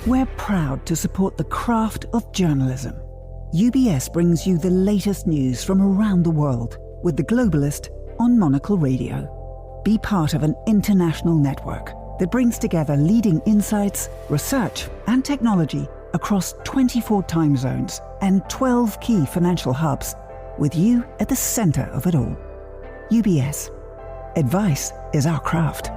We're proud to support the craft of journalism. UBS brings you the latest news from around the world with The Globalist on Monocle Radio. Be part of an international network that brings together leading insights, research, and technology across 24 time zones and 12 key financial hubs, with you at the center of it all. UBS. Advice is our craft.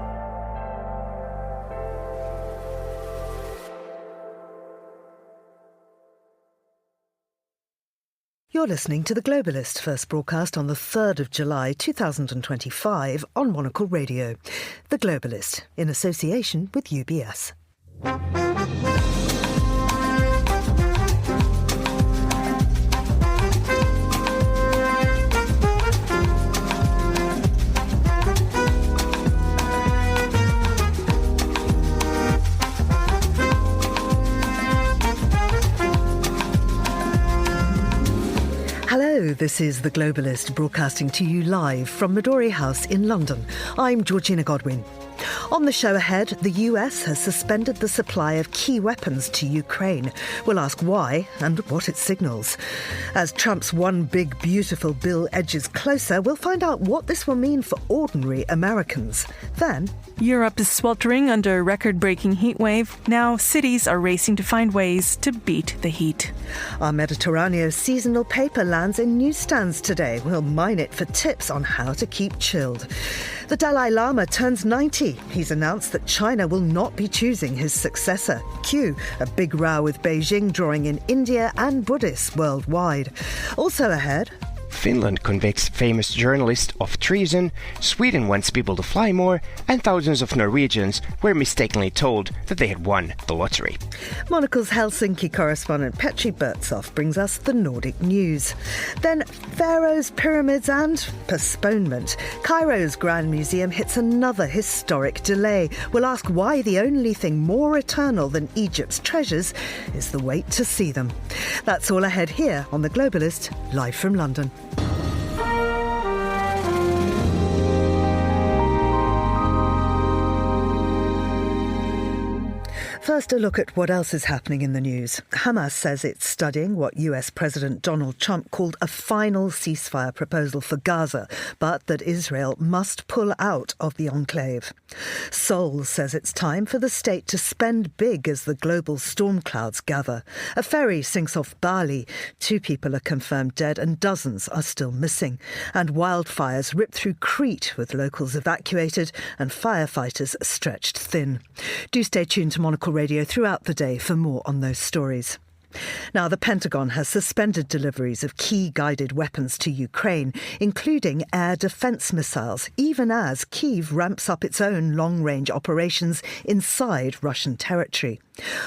You're listening to The Globalist, first broadcast on the 3rd of July 2025 on Monocle Radio. The Globalist, in association with UBS. Hello, this is The Globalist, broadcasting to you live from Midori House in London. I'm Georgina Godwin. On the show ahead, the US has suspended the supply of key weapons to Ukraine. We'll ask why and what it signals. As Trump's One Big Beautiful Bill edges closer, we'll find out what this will mean for ordinary Americans. Then, Europe is sweltering under a record-breaking heat wave. Now cities are racing to find ways to beat the heat. Our Mediterraneo seasonal paper lands in newsstands today. We'll mine it for tips on how to keep chilled. The Dalai Lama turns 90. He's announced that China will not be choosing his successor. Q, a big row with Beijing drawing in India and Buddhists worldwide. Also ahead, Finland convicts famous journalist of treason, Sweden wants people to fly more, and thousands of Norwegians were mistakenly told that they had won the lottery. Monocle's Helsinki correspondent Petri Burtsoff brings us the Nordic news. Then Pharaoh's pyramids and postponement. Cairo's Grand Museum hits another historic delay. We'll ask why the only thing more eternal than Egypt's treasures is the wait to see them. That's all ahead here on The Globalist, live from London. First, a look at what else is happening in the news. Hamas says it's studying what US President Donald Trump called a final ceasefire proposal for Gaza, but that Israel must pull out of the enclave. Seoul says it's time for the state to spend big as the global storm clouds gather. A ferry sinks off Bali. 2 people are confirmed dead and dozens are still missing. And wildfires rip through Crete with locals evacuated and firefighters stretched thin. Do stay tuned to Monocle Radio throughout the day for more on those stories. Now, the Pentagon has suspended deliveries of key guided weapons to Ukraine, including air defence missiles, even as Kyiv ramps up its own long-range operations inside Russian territory.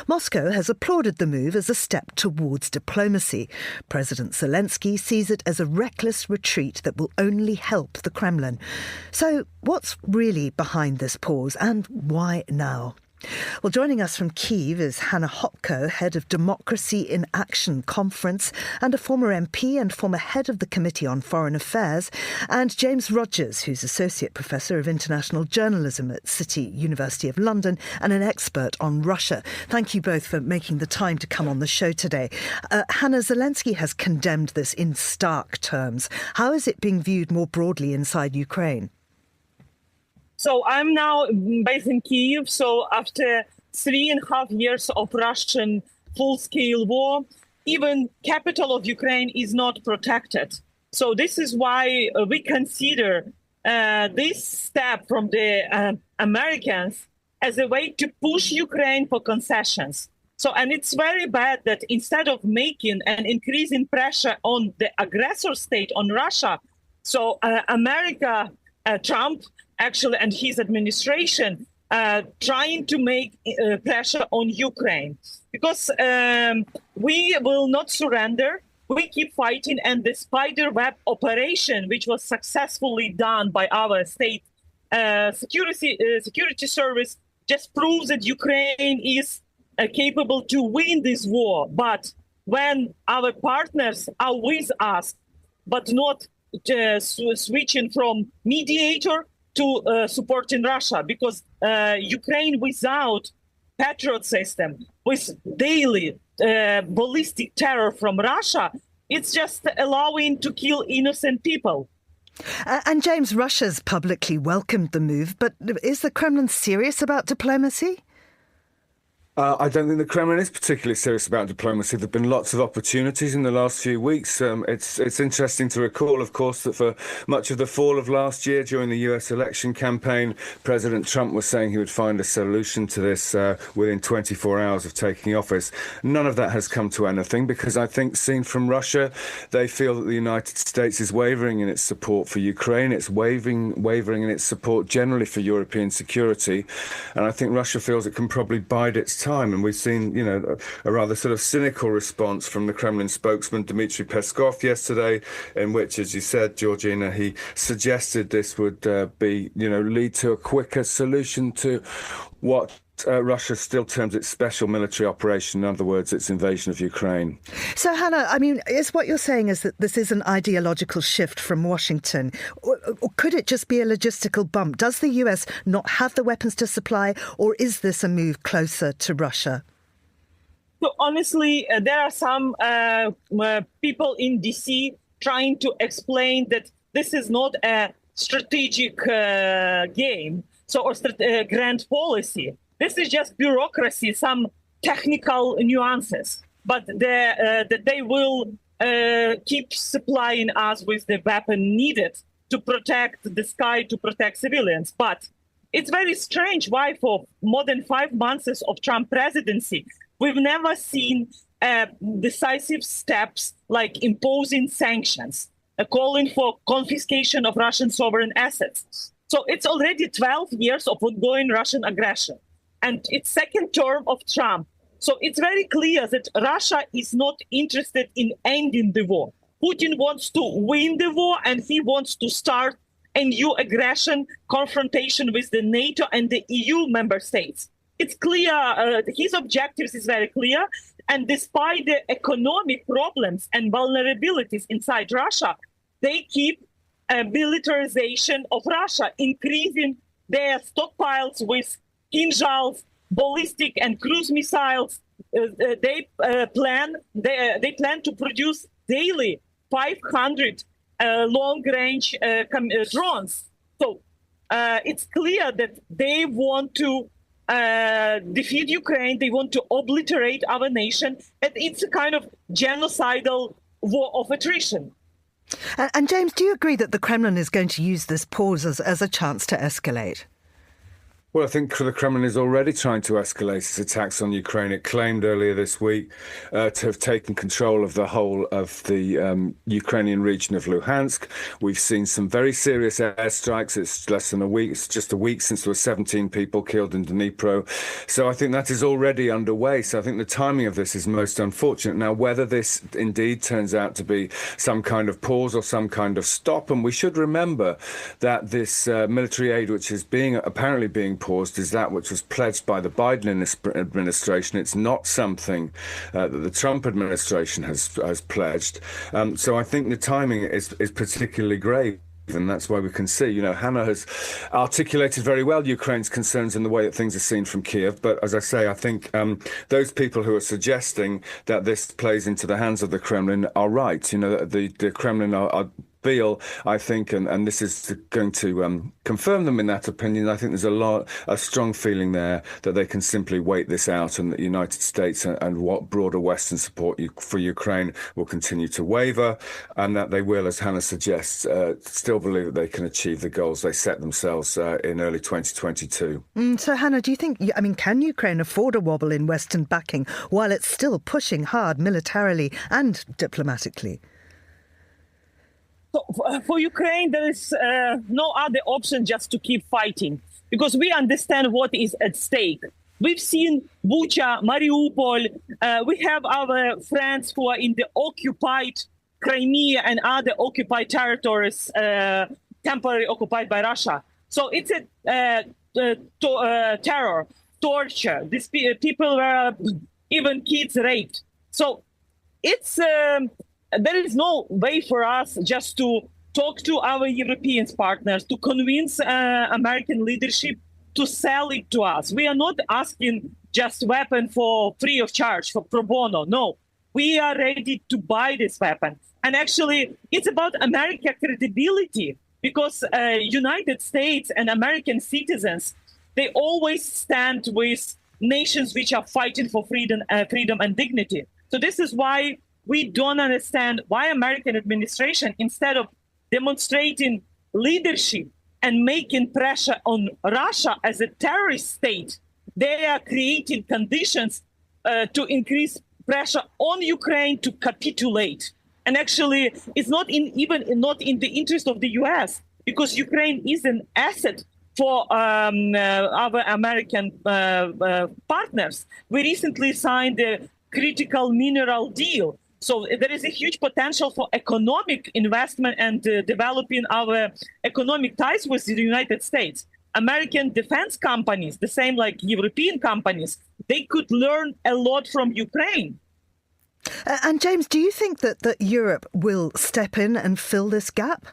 Moscow has applauded the move as a step towards diplomacy. President Zelensky sees it as a reckless retreat that will only help the Kremlin. So, what's really behind this pause, and why now? Well, joining us from Kyiv is Hannah Hopko, head of Democracy in Action Conference and a former MP and former head of the Committee on Foreign Affairs, and James Rogers, who's Associate Professor of International Journalism at City University of London and an expert on Russia. Thank you both for making the time to come on the show today. Hannah, Zelensky has condemned this in stark terms. How is it being viewed more broadly inside Ukraine? So I'm now based in Kyiv. So after 3.5 years of Russian full-scale war, even capital of Ukraine is not protected. So this is why we consider this step from the Americans as a way to push Ukraine for concessions. So, and it's very bad that instead of making an increasing pressure on the aggressor state, on Russia, so America, Trump, actually, and his administration trying to make pressure on Ukraine, because we will not surrender. We keep fighting, and the spiderweb operation, which was successfully done by our state security service, just proves that Ukraine is capable to win this war. But when our partners are with us, but not switching from mediator to supporting Russia, because Ukraine without Patriot system, with daily ballistic terror from Russia, it's just allowing to kill innocent people. And James, Russia's publicly welcomed the move, but is the Kremlin serious about diplomacy? I don't think the Kremlin is particularly serious about diplomacy. There have been lots of opportunities in the last few weeks. It's interesting to recall, of course, that for much of the fall of last year, during the US election campaign, President Trump was saying he would find a solution to this within 24 hours of taking office. None of that has come to anything because I think, seen from Russia, they feel that the United States is wavering in its support for Ukraine. It's wavering in its support generally for European security. And I think Russia feels it can probably bide its time. And we've seen, a rather sort of cynical response from the Kremlin spokesman Dmitry Peskov yesterday, in which, as you said, Georgina, he suggested this would lead to a quicker solution to what Russia still terms its special military operation, in other words, its invasion of Ukraine. So, Hannah, is what you're saying is that this is an ideological shift from Washington? Or could it just be a logistical bump? Does the US not have the weapons to supply, or is this a move closer to Russia? So, honestly, there are some people in DC trying to explain that this is not a strategic game, or grand policy. This is just bureaucracy, some technical nuances, but that they will keep supplying us with the weapon needed to protect the sky, to protect civilians. But it's very strange why for more than 5 months of Trump presidency, we've never seen decisive steps like imposing sanctions, calling for confiscation of Russian sovereign assets. So it's already 12 years of ongoing Russian aggression. And it's second term of Trump. So it's very clear that Russia is not interested in ending the war. Putin wants to win the war, and he wants to start a new aggression confrontation with the NATO and the EU member states. It's clear, his objectives is very clear. And despite the economic problems and vulnerabilities inside Russia, they keep militarization of Russia, increasing their stockpiles with Kinzhals, ballistic and cruise missiles. They plan to produce daily 500 long-range drones. So it's clear that they want to defeat Ukraine. They want to obliterate our nation. And it's a kind of genocidal war of attrition. And James, do you agree that the Kremlin is going to use this pause as a chance to escalate? Well, I think the Kremlin is already trying to escalate its attacks on Ukraine. It claimed earlier this week to have taken control of the whole of the Ukrainian region of Luhansk. We've seen some very serious airstrikes. It's less than a week. It's just a week since there were 17 people killed in Dnipro. So I think that is already underway. So I think the timing of this is most unfortunate. Now, whether this indeed turns out to be some kind of pause or some kind of stop, and we should remember that this military aid, which is apparently being paused, is that which was pledged by the Biden administration. It's not something that the Trump administration has pledged. So I think the timing is particularly grave. And that's why we can see, Hannah has articulated very well Ukraine's concerns in the way that things are seen from Kyiv. But as I say, I think those people who are suggesting that this plays into the hands of the Kremlin are right. The Kremlin feel, I think, and this is going to confirm them in that opinion. I think there's a strong feeling there that they can simply wait this out, and that the United States and what broader Western support for Ukraine will continue to waver, and that they will, as Hannah suggests, still believe that they can achieve the goals they set themselves in early 2022. So, Hannah, do you think, can Ukraine afford a wobble in Western backing while it's still pushing hard militarily and diplomatically? So for Ukraine, there is no other option just to keep fighting, because we understand what is at stake. We've seen Bucha, Mariupol. We have our friends who are in the occupied Crimea and other occupied territories, temporarily occupied by Russia. So it's a terror, torture. These people were, even kids, raped. So it's... there is no way for us just to talk to our European partners, to convince American leadership to sell it to us. We are not asking just weapon for free of charge, for pro bono. No, we are ready to buy this weapon. And actually, it's about American credibility, because United States and American citizens, they always stand with nations which are fighting for freedom and dignity. So this is why we don't understand why American administration, instead of demonstrating leadership and making pressure on Russia as a terrorist state, they are creating conditions to increase pressure on Ukraine to capitulate. And actually, it's not in the interest of the U.S., because Ukraine is an asset for our American partners. We recently signed a critical mineral deal. So there is a huge potential for economic investment and developing our economic ties with the United States. American defense companies, the same like European companies, they could learn a lot from Ukraine. And James, do you think that Europe will step in and fill this gap?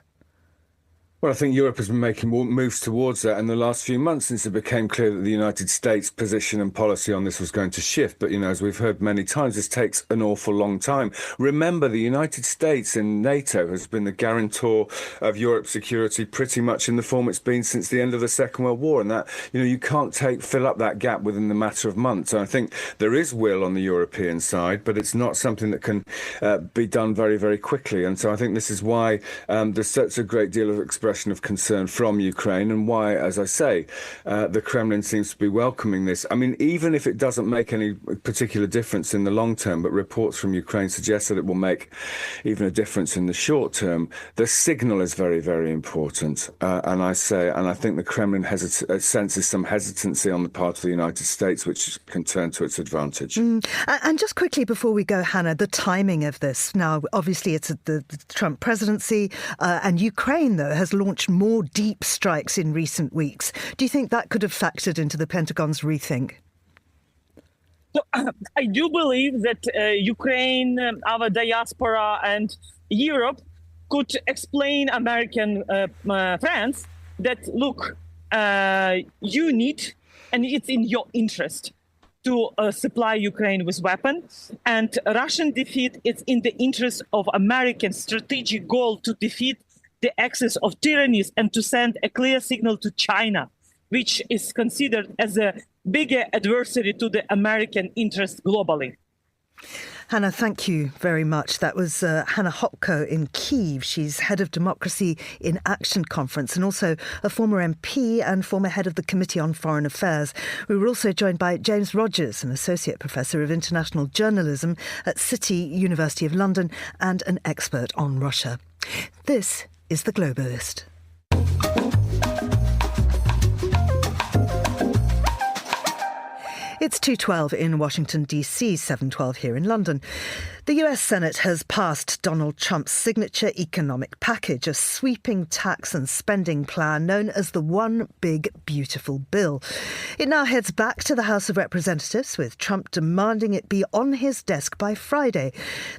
Well, I think Europe has been making moves towards that in the last few months, since it became clear that the United States' position and policy on this was going to shift. But, as we've heard many times, this takes an awful long time. Remember, the United States in NATO has been the guarantor of Europe's security pretty much in the form it's been since the end of the Second World War. And that, you can't fill up that gap within the matter of months. And I think there is will on the European side, but it's not something that can be done very, very quickly. And so I think this is why there's such a great deal of expression of concern from Ukraine, and why, as I say, the Kremlin seems to be welcoming this. I mean, even if it doesn't make any particular difference in the long term, but reports from Ukraine suggest that it will make even a difference in the short term, the signal is very, very important. And I think the Kremlin senses some hesitancy on the part of the United States, which can turn to its advantage. And just quickly before we go, Hannah, the timing of this. Now, obviously, it's the Trump presidency, and Ukraine, though, has launched more deep strikes in recent weeks. Do you think that could have factored into the Pentagon's rethink? So, I do believe that Ukraine, our diaspora and Europe could explain American friends that, look, you need, and it's in your interest, to supply Ukraine with weapons, and Russian defeat is in the interest of American strategic goal to defeat the axis of tyrannies and to send a clear signal to China, which is considered as a bigger adversary to the American interest globally. Hannah, thank you very much. That was Hannah Hopko in Kyiv. She's head of Democracy in Action Conference and also a former MP and former head of the Committee on Foreign Affairs. We were also joined by James Rogers, an Associate Professor of International Journalism at City University of London and an expert on Russia. This is The Globalist. It's 2:12 in Washington, D.C., 7:12 here in London. The US Senate has passed Donald Trump's signature economic package, a sweeping tax and spending plan known as the One Big Beautiful Bill. It now heads back to the House of Representatives, with Trump demanding it be on his desk by Friday.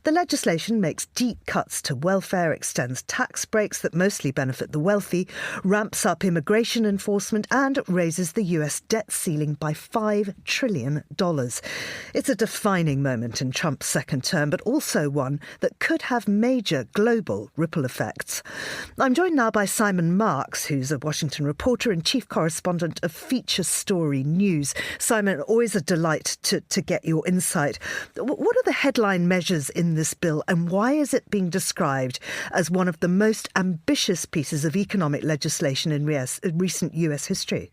The legislation makes deep cuts to welfare, extends tax breaks that mostly benefit the wealthy, ramps up immigration enforcement and raises the US debt ceiling by $5 trillion. It's a defining moment in Trump's second term, but also one that could have major global ripple effects. I'm joined now by Simon Marks, who's a Washington reporter and chief correspondent of Feature Story News. Simon, always a delight to get your insight. What are the headline measures in this bill, and why is it being described as one of the most ambitious pieces of economic legislation in recent US history?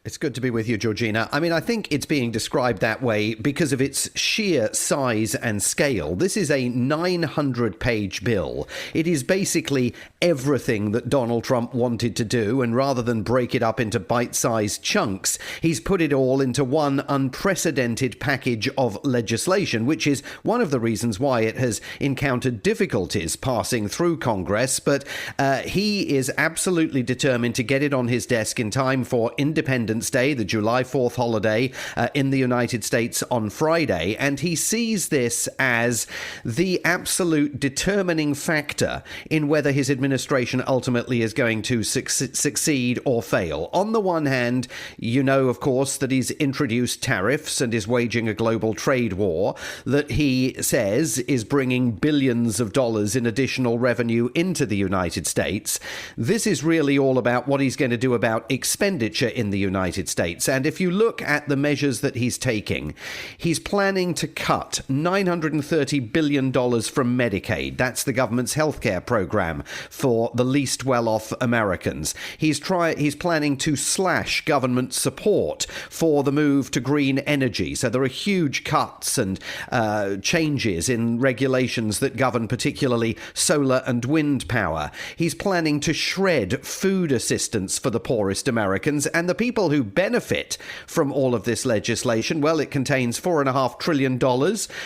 It's good to be with you, Georgina. I mean, I think it's being described that way because of its sheer size and scale. This is a 900-page bill. It is basically everything that Donald Trump wanted to do, and rather than break it up into bite-sized chunks, he's put it all into one unprecedented package of legislation, which is one of the reasons why it has encountered difficulties passing through Congress. But he is absolutely determined to get it on his desk in time for Independence Independence Day, the July 4th holiday in the United States on Friday, and he sees this as the absolute determining factor in whether his administration ultimately is going to succeed or fail. On the one hand, you know, of course, that he's introduced tariffs and is waging a global trade war that he says is bringing billions of dollars in additional revenue into the United States. This is really all about what he's going to do about expenditure in the United States. And if you look at the measures that he's taking, he's planning to cut $930 billion from Medicaid. That's the government's healthcare program for the least well-off Americans. He's planning to slash government support for the move to green energy. So there are huge cuts and changes in regulations that govern particularly solar and wind power. He's planning to shred food assistance for the poorest Americans, and the people who benefit from all of this legislation, well, it contains $4.5 trillion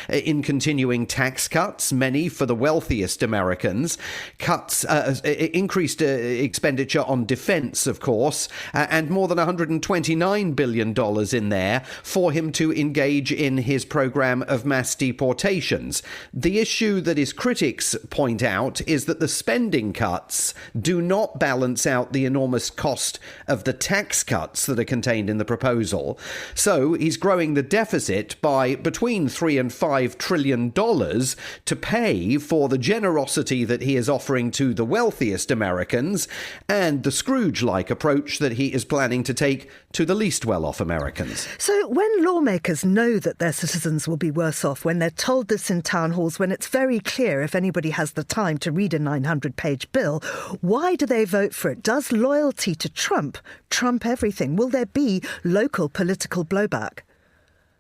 in continuing tax cuts, many for the wealthiest Americans, cuts, increased expenditure on defense, of course, and more than $129 billion in there for him to engage in his program of mass deportations. The issue that his critics point out is that the spending cuts do not balance out the enormous cost of the tax cuts that are contained in the proposal. So he's growing the deficit by between $3 and $5 trillion to pay for the generosity that he is offering to the wealthiest Americans and the Scrooge-like approach that he is planning to take to the least well-off Americans. So when lawmakers know that their citizens will be worse off, when they're told this in town halls, when it's very clear if anybody has the time to read a 900-page bill, why do they vote for it? Does loyalty to Trump trump everything? Will there be local political blowback?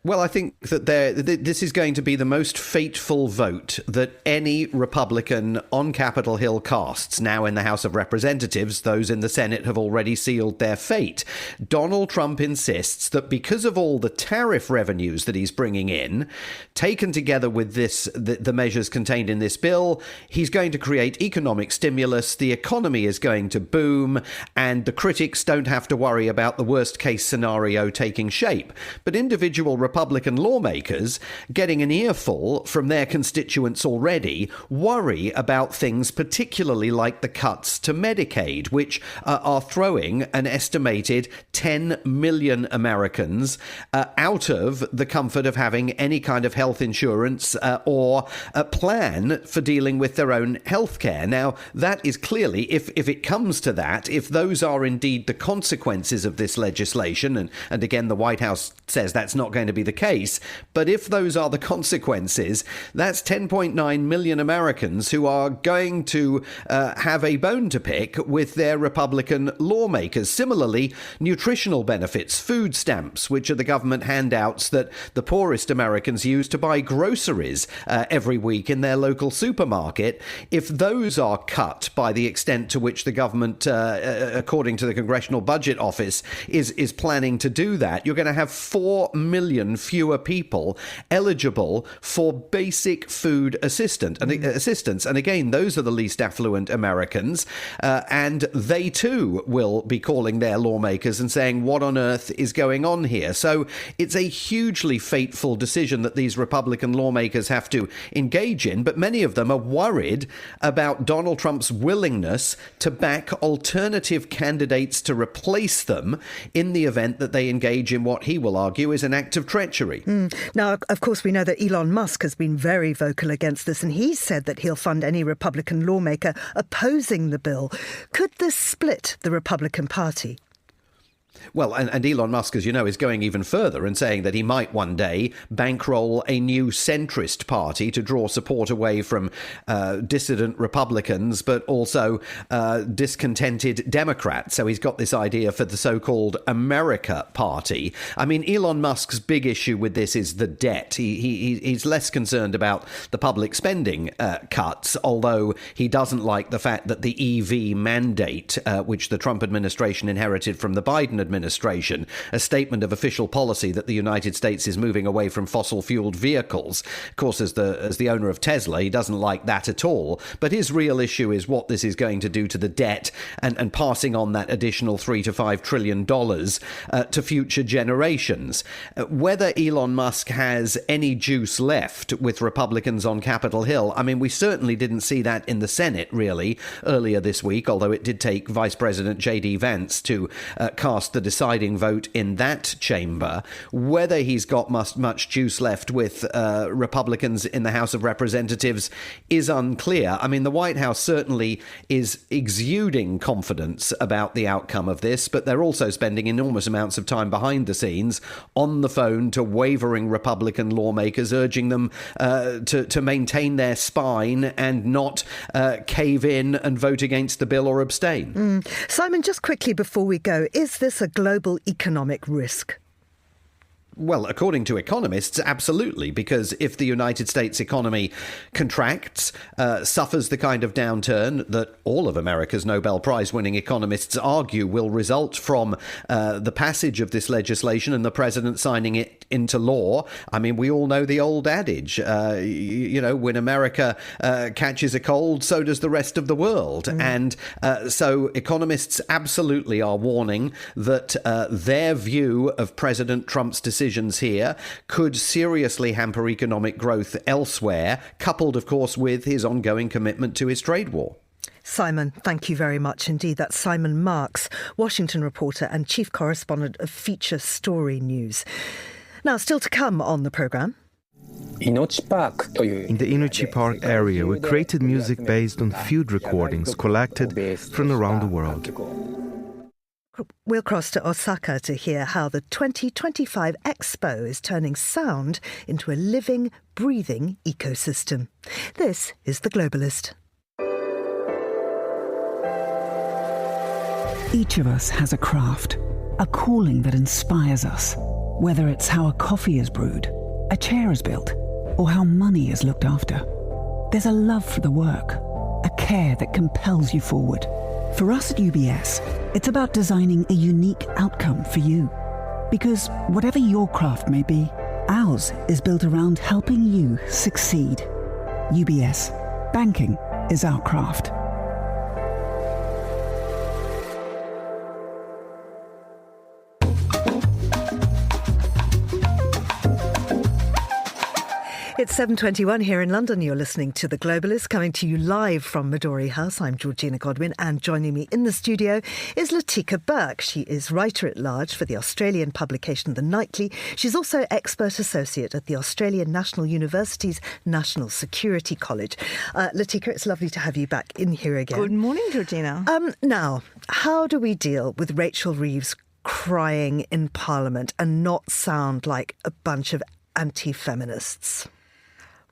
Well, I think that this is going to be the most fateful vote that any Republican on Capitol Hill casts. Now in the House of Representatives, those in the Senate have already sealed their fate. Donald Trump insists that because of all the tariff revenues that he's bringing in, taken together with the measures contained in this bill, he's going to create economic stimulus, the economy is going to boom, and the critics don't have to worry about the worst case scenario taking shape. But individual Republican lawmakers, getting an earful from their constituents already, worry about things particularly like the cuts to Medicaid, which are throwing an estimated 10 million Americans out of the comfort of having any kind of health insurance or a plan for dealing with their own health care. Now, that is clearly, if it comes to that, if those are indeed the consequences of this legislation, and again, the White House says that's not going to be the case, but if those are the consequences, that's 10.9 million Americans who are going to have a bone to pick with their Republican lawmakers. Similarly, nutritional benefits, food stamps, which are the government handouts that the poorest Americans use to buy groceries every week in their local supermarket, if those are cut by the extent to which the government, according to the Congressional Budget Office, is planning to do that, you're going to have 4 million fewer people eligible for basic food assistance. And again, those are the least affluent Americans, and they too will be calling their lawmakers and saying, what on earth is going on here? So it's a hugely fateful decision that these Republican lawmakers have to engage in, but many of them are worried about Donald Trump's willingness to back alternative candidates to replace them in the event that they engage in what he will argue is an act of treachery. Now, of course, we know that Elon Musk has been very vocal against this, and he said that he'll fund any Republican lawmaker opposing the bill. Could this split the Republican Party? Well, and Elon Musk, as you know, is going even further and saying that he might one day bankroll a new centrist party to draw support away from dissident Republicans, but also discontented Democrats. So he's got this idea for the so-called America Party. I mean, Elon Musk's big issue with this is the debt. He's less concerned about the public spending cuts, although he doesn't like the fact that the EV mandate, which the Trump administration inherited from the Biden Biden administration, a statement of official policy that the United States is moving away from fossil-fueled vehicles. Of course, as the owner of Tesla, he doesn't like that at all. But his real issue is what this is going to do to the debt and passing on that additional $3 to $5 trillion to future generations. Whether Elon Musk has any juice left with Republicans on Capitol Hill, I mean, we certainly didn't see that in the Senate, really, earlier this week, although it did take Vice President J.D. Vance to cast the deciding vote in that chamber. Whether he's got much juice left with Republicans in the House of Representatives is unclear. I mean, the White House certainly is exuding confidence about the outcome of this, but they're also spending enormous amounts of time behind the scenes on the phone to wavering Republican lawmakers, urging them to maintain their spine and not cave in and vote against the bill or abstain. Simon, just quickly before we go, is this a global economic risk? Well, according to economists, absolutely, because if the United States economy contracts, suffers the kind of downturn that all of America's Nobel Prize-winning economists argue will result from the passage of this legislation and the president signing it into law. I mean, we all know the old adage, when America catches a cold, so does the rest of the world. And so economists absolutely are warning that their view of President Trump's decision here could seriously hamper economic growth elsewhere, coupled, of course, with his ongoing commitment to his trade war. Simon, thank you very much indeed. That's Simon Marks, Washington reporter and chief correspondent of Feature Story News. Now, still to come on the programme. In the Inochi Park area, we created music based on field recordings collected from around the world. We'll cross to Osaka to hear how the 2025 Expo is turning sound into a living, breathing ecosystem. This is The Globalist. Each of us has a craft, a calling that inspires us. Whether it's how a coffee is brewed, a chair is built, or how money is looked after. There's a love for the work, a care that compels you forward. For us at UBS, it's about designing a unique outcome for you. Because whatever your craft may be, ours is built around helping you succeed. UBS. Banking is our craft. It's 7:21 here in London. You're listening to The Globalist, coming to you live from Midori House. I'm Georgina Godwin, and joining me in the studio is Latika Burke. She is writer-at-large for the Australian publication The Nightly. She's also expert associate at the Australian National University's National Security College. Latika, it's lovely to have you back in here again. Good morning, Georgina. Now, how do we deal with Rachel Reeves crying in Parliament and not sound like a bunch of anti-feminists?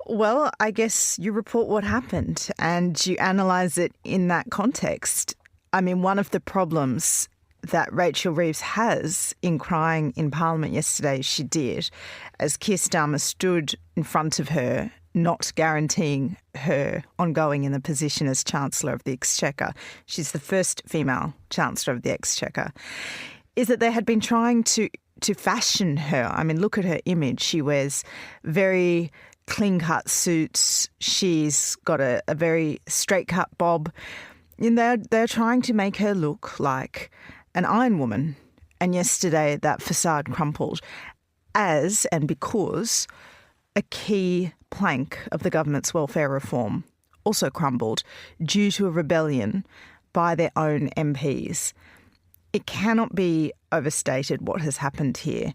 Well, I guess you report what happened and you analyse it in that context. I mean, one of the problems that Rachel Reeves has in crying in Parliament yesterday, she did, as Keir Starmer stood in front of her, not guaranteeing her ongoing in the position as Chancellor of the Exchequer. She's the first female Chancellor of the Exchequer. Is that they had been trying to fashion her. I mean, look at her image. She wears very clean-cut suits. She's got a very straight-cut bob. And they're trying to make her look like an Iron Woman. And yesterday that facade crumpled as and because a key plank of the government's welfare reform also crumbled due to a rebellion by their own MPs. It cannot be overstated what has happened here.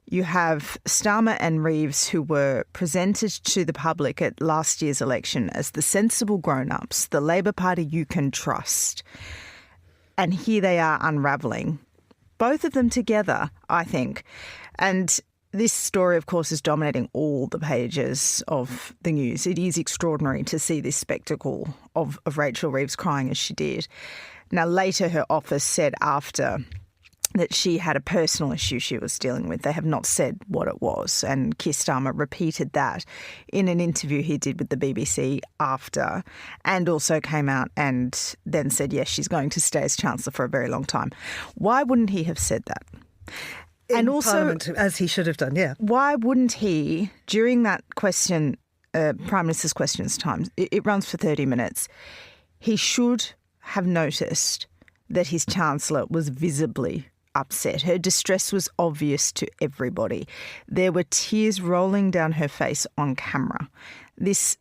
You have Starmer and Reeves, who were presented to the public at last year's election as the sensible grown-ups, the Labor Party you can trust. And here they are unravelling. Both of them together, I think. And this story, of course, is dominating all the pages of the news. It is extraordinary to see this spectacle of Rachel Reeves crying as she did. Now, later her office said after that she had a personal issue she was dealing with. They have not said what it was. And Keir Starmer repeated that in an interview he did with the BBC after, and also came out and then said, yes, she's going to stay as Chancellor for a very long time. Why wouldn't he have said that? In Parliament, as he should have done, yeah. Why wouldn't he, during that question, Prime Minister's questions time, it runs for 30 minutes, he should have noticed that his Chancellor was visibly upset. Her distress was obvious to everybody. There were tears rolling down her face on camera. This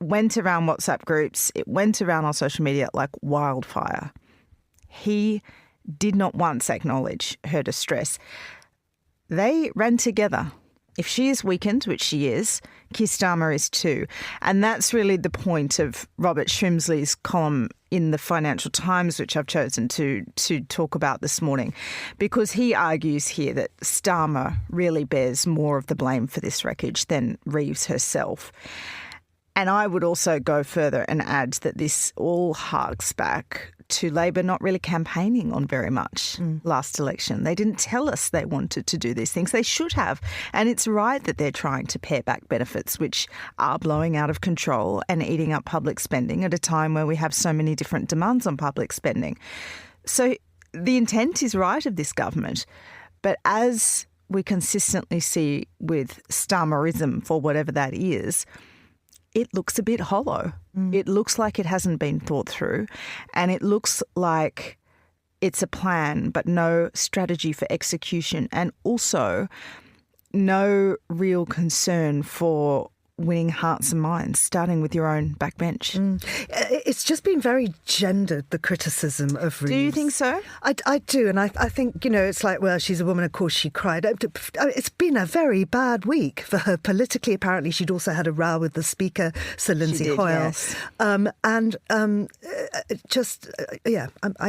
went around WhatsApp groups. It went around on social media like wildfire. He did not once acknowledge her distress. They ran together. If she is weakened, which she is, Keir Starmer is too. And that's really the point of Robert Shrimsley's column in the Financial Times, which I've chosen to talk about this morning, because he argues here that Starmer really bears more of the blame for this wreckage than Reeves herself. And I would also go further and add that this all harks back to Labor not really campaigning on very much last election. They didn't tell us they wanted to do these things. They should have. And it's right that they're trying to pare back benefits, which are blowing out of control and eating up public spending at a time where we have so many different demands on public spending. So the intent is right of this government. But as we consistently see with Starmerism, for whatever that is, it looks a bit hollow. It looks like it hasn't been thought through, and it looks like it's a plan but no strategy for execution, and also no real concern for winning hearts and minds, starting with your own backbench. It's just been very gendered, the criticism of Reeves. Do you think so? I do, and I think, it's like, well, she's a woman, of course she cried. It's been a very bad week for her politically. Apparently she'd also had a row with the Speaker, Sir Lindsay Hoyle. Yes. I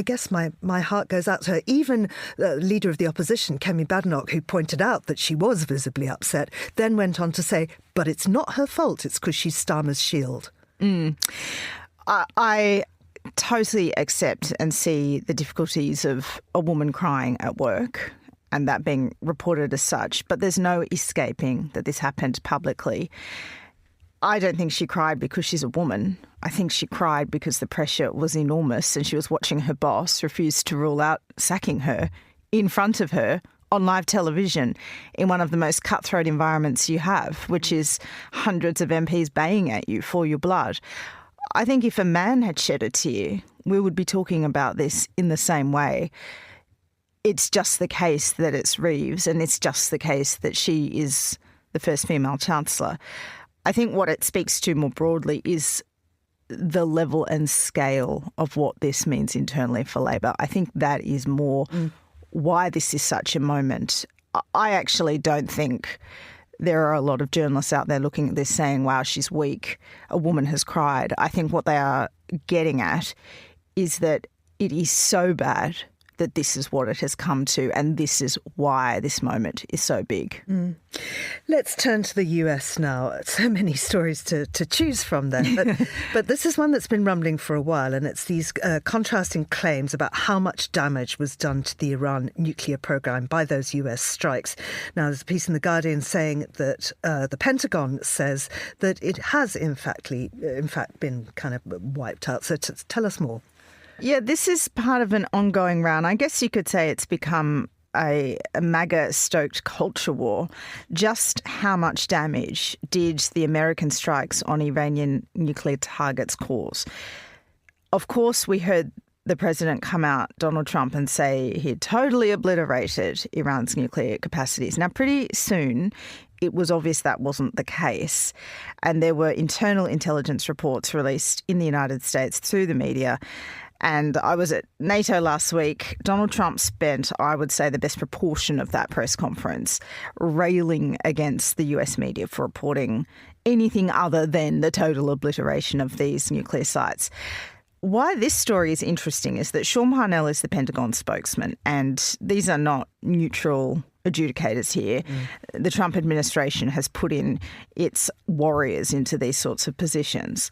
guess my heart goes out to her. Even the Leader of the Opposition, Kemi Badenoch, who pointed out that she was visibly upset, then went on to say, but it's not her fault, it's because she's Starmer's shield. I totally accept and see the difficulties of a woman crying at work and that being reported as such, but there's no escaping that this happened publicly. I don't think she cried because she's a woman. I think she cried because the pressure was enormous and she was watching her boss refuse to rule out sacking her in front of her on live television in one of the most cutthroat environments you have, which is hundreds of MPs baying at you for your blood. I think if a man had shed a tear, we would be talking about this in the same way. It's just the case that it's Reeves, and it's just the case that she is the first female Chancellor. I think what it speaks to more broadly is the level and scale of what this means internally for Labor. I think that is more why this is such a moment. I actually don't think there are a lot of journalists out there looking at this saying, wow, she's weak, a woman has cried. I think what they are getting at is that it is so bad that this is what it has come to, and this is why this moment is so big. Let's turn to the US now. So many stories to choose from there. But this is one that's been rumbling for a while, and it's these contrasting claims about how much damage was done to the Iran nuclear program by those US strikes. Now, there's a piece in The Guardian saying that the Pentagon says that it has in fact been kind of wiped out. So tell us more. Yeah, this is part of an ongoing round. I guess you could say it's become a MAGA-stoked culture war. Just how much damage did the American strikes on Iranian nuclear targets cause? Of course, we heard the president come out, Donald Trump, and say he had totally obliterated Iran's nuclear capacities. Now, pretty soon, it was obvious that wasn't the case. And there were internal intelligence reports released in the United States through the media. And I was at NATO last week. Donald Trump spent, I would say, the best proportion of that press conference railing against the US media for reporting anything other than the total obliteration of these nuclear sites. Why this story is interesting is that Sean Parnell is the Pentagon spokesman, and these are not neutral adjudicators here. The Trump administration has put in its warriors into these sorts of positions.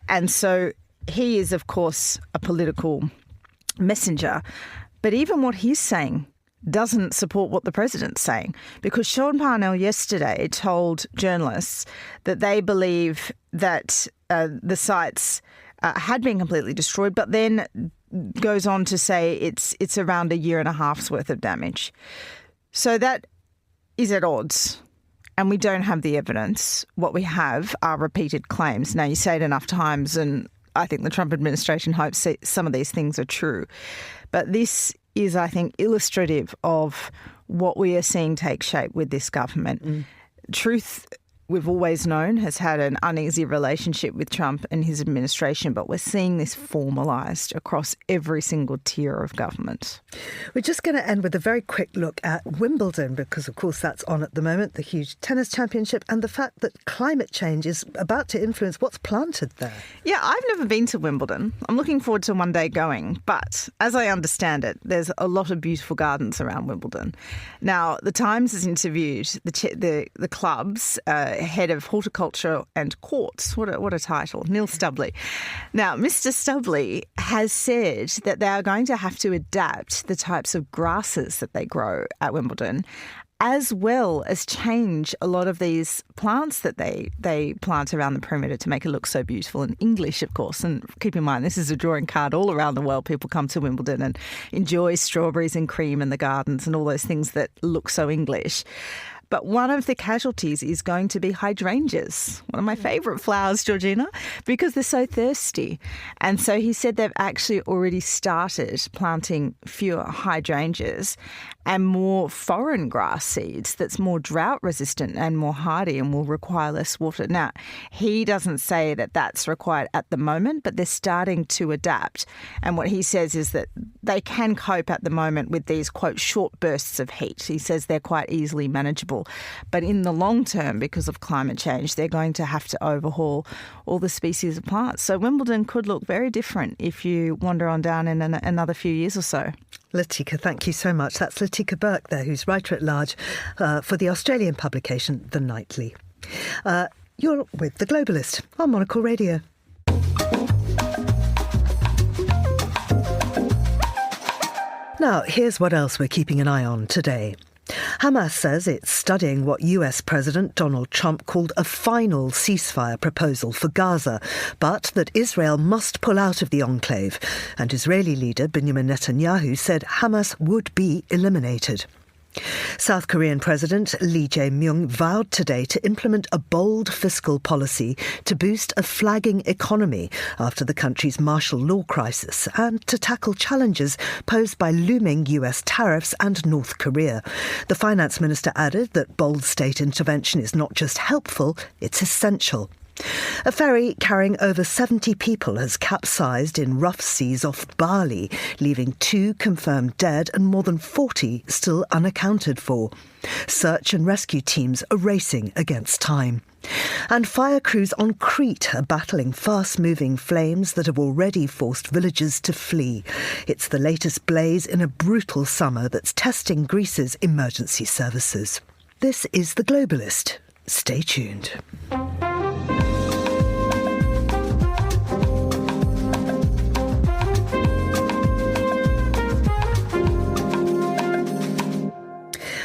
And so he is, of course, a political messenger, but even what he's saying doesn't support what the president's saying, because Sean Parnell yesterday told journalists that they believe that the sites had been completely destroyed, but then goes on to say it's around a year and a half's worth of damage. So that is at odds, and we don't have the evidence. What we have are repeated claims. Now, you say it enough times, and I think the Trump administration hopes some of these things are true. But this is, I think, illustrative of what we are seeing take shape with this government. Truth, we've always known, has had an uneasy relationship with Trump and his administration, but we're seeing this formalised across every single tier of government. We're just going to end with a very quick look at Wimbledon, because, of course, that's on at the moment, the huge tennis championship, and the fact that climate change is about to influence what's planted there. Yeah, I've never been to Wimbledon. I'm looking forward to one day going, but as I understand it, there's a lot of beautiful gardens around Wimbledon. Now, The Times has interviewed the club's head of horticulture and courts. What a title, Neil Stubley. Now, Mr. Stubley has said that they are going to have to adapt the types of grasses that they grow at Wimbledon, as well as change a lot of these plants that they plant around the perimeter to make it look so beautiful in English, of course. And keep in mind, this is a drawing card all around the world. People come to Wimbledon and enjoy strawberries and cream in the gardens and all those things that look so English. But one of the casualties is going to be hydrangeas, one of my favourite flowers, Georgina, because they're so thirsty. And so he said they've actually already started planting fewer hydrangeas and more foreign grass seeds that's more drought resistant and more hardy and will require less water. Now, he doesn't say that that's required at the moment, but they're starting to adapt. And what he says is that they can cope at the moment with these, quote, short bursts of heat. He says they're quite easily manageable. But in the long term, because of climate change, they're going to have to overhaul all the species of plants. So Wimbledon could look very different if you wander on down in another few years or so. Latika, thank you so much. That's Latika Burke there, who's writer-at-large for the Australian publication The Nightly. You're with The Globalist on Monocle Radio. Now, here's what else we're keeping an eye on today. Hamas says it's studying what US President Donald Trump called a final ceasefire proposal for Gaza, but that Israel must pull out of the enclave. And Israeli leader Benjamin Netanyahu said Hamas would be eliminated. South Korean President Lee Jae-myung vowed today to implement a bold fiscal policy to boost a flagging economy after the country's martial law crisis and to tackle challenges posed by looming US tariffs and North Korea. The finance minister added that bold state intervention is not just helpful, it's essential. A ferry carrying over 70 people has capsized in rough seas off Bali, leaving 2 confirmed dead and more than 40 still unaccounted for. Search and rescue teams are racing against time. And fire crews on Crete are battling fast-moving flames that have already forced villagers to flee. It's the latest blaze in a brutal summer that's testing Greece's emergency services. This is The Globalist. Stay tuned.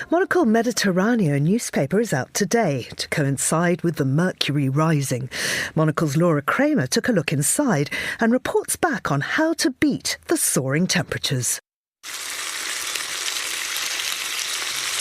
Monocle Mediterraneo newspaper is out today to coincide with the mercury rising. Monocle's Laura Kramer took a look inside and reports back on how to beat the soaring temperatures.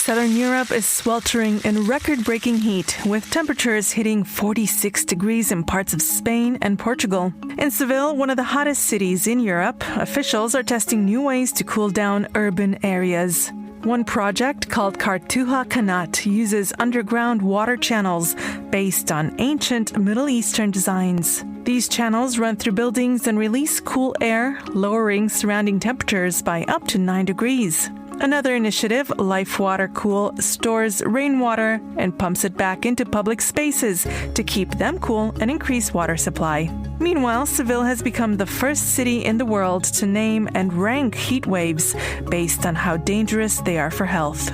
Southern Europe is sweltering in record-breaking heat, with temperatures hitting 46 degrees in parts of Spain and Portugal. In Seville, one of the hottest cities in Europe, officials are testing new ways to cool down urban areas. One project called Cartuja Kanat uses underground water channels based on ancient Middle Eastern designs. These channels run through buildings and release cool air, lowering surrounding temperatures by up to 9 degrees. Another initiative, Life Water Cool, stores rainwater and pumps it back into public spaces to keep them cool and increase water supply. Meanwhile, Seville has become the first city in the world to name and rank heat waves based on how dangerous they are for health.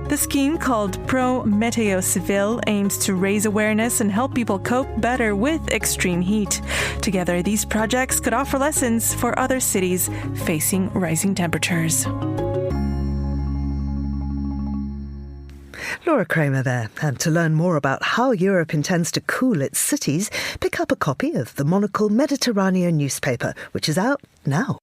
The scheme, called Pro Meteo Seville, aims to raise awareness and help people cope better with extreme heat. Together, these projects could offer lessons for other cities facing rising temperatures. Laura Kramer there. And to learn more about how Europe intends to cool its cities, pick up a copy of the Monocle Mediterranean newspaper, which is out now.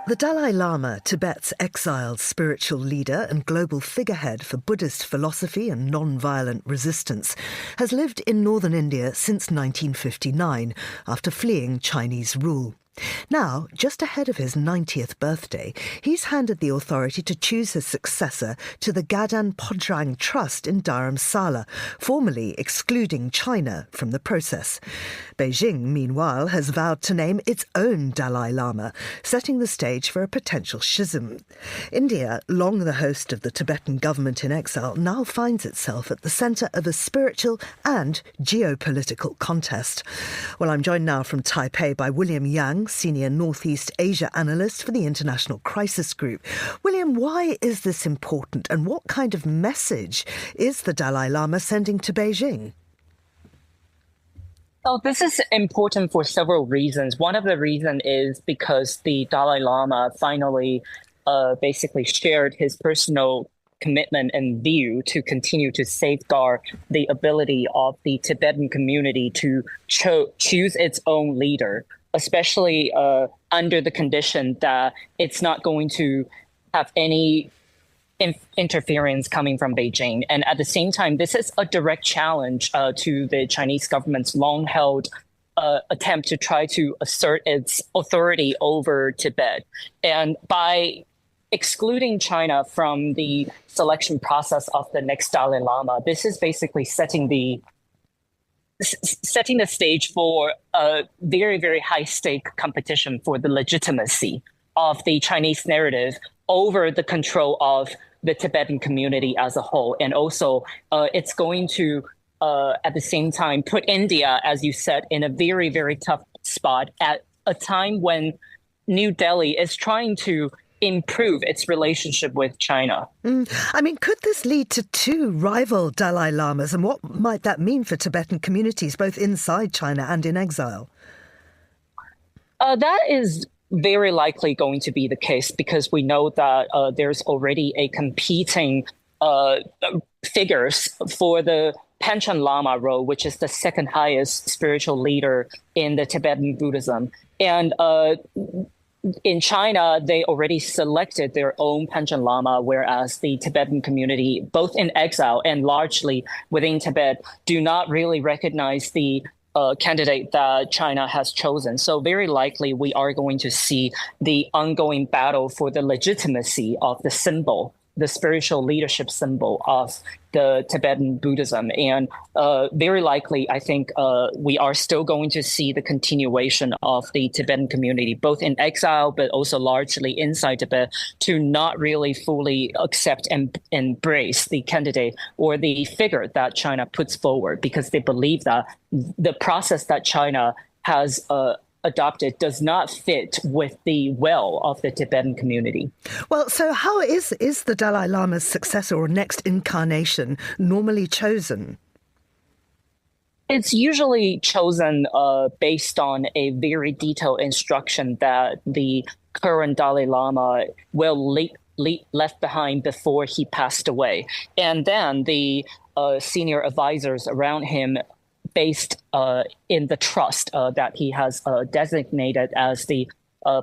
The Dalai Lama, Tibet's exiled spiritual leader and global figurehead for Buddhist philosophy and non-violent resistance, has lived in northern India since 1959 after fleeing Chinese rule. Now, just ahead of his 90th birthday, he's handed the authority to choose his successor to the Gadan Podrang Trust in Dharamsala, formally excluding China from the process. Beijing, meanwhile, has vowed to name its own Dalai Lama, setting the stage for a potential schism. India, long the host of the Tibetan government in exile, now finds itself at the centre of a spiritual and geopolitical contest. Well, I'm joined now from Taipei by William Yang, Senior Northeast Asia Analyst for the International Crisis Group. William, why is this important and what kind of message is the Dalai Lama sending to Beijing? Oh, this is important for several reasons. One of the reasons is because the Dalai Lama finally basically shared his personal commitment and view to continue to safeguard the ability of the Tibetan community to choose its own leader, especially under the condition that it's not going to have any interference coming from Beijing. And at the same time, this is a direct challenge to the Chinese government's long-held attempt to try to assert its authority over Tibet. And by excluding China from the selection process of the next Dalai Lama, this is basically setting the stage for a very, very high-stake competition for the legitimacy of the Chinese narrative over the control of the Tibetan community as a whole. And also, it's going to, at the same time, put India, as you said, in a very, very tough spot at a time when New Delhi is trying to improve its relationship with China. I mean, could this lead to two rival Dalai Lamas? And what might that mean for Tibetan communities, both inside China and in exile? That is very likely going to be the case because we know that there's already a competing figures for the Panchen Lama role, which is the second highest spiritual leader in the Tibetan Buddhism. And in China, they already selected their own Panchen Lama, whereas the Tibetan community, both in exile and largely within Tibet, do not really recognize the candidate that China has chosen. So very likely we are going to see the ongoing battle for the legitimacy of the symbol, the spiritual leadership symbol of the Tibetan Buddhism. And very likely, I think we are still going to see the continuation of the Tibetan community, both in exile, but also largely inside Tibet, to not really fully accept and embrace the candidate or the figure that China puts forward, because they believe that the process that China has adopted does not fit with the will of the Tibetan community. Well, so how is the Dalai Lama's successor or next incarnation normally chosen? It's usually chosen based on a very detailed instruction that the current Dalai Lama will left behind before he passed away. And then the senior advisors around him, based in the trust that he has designated as the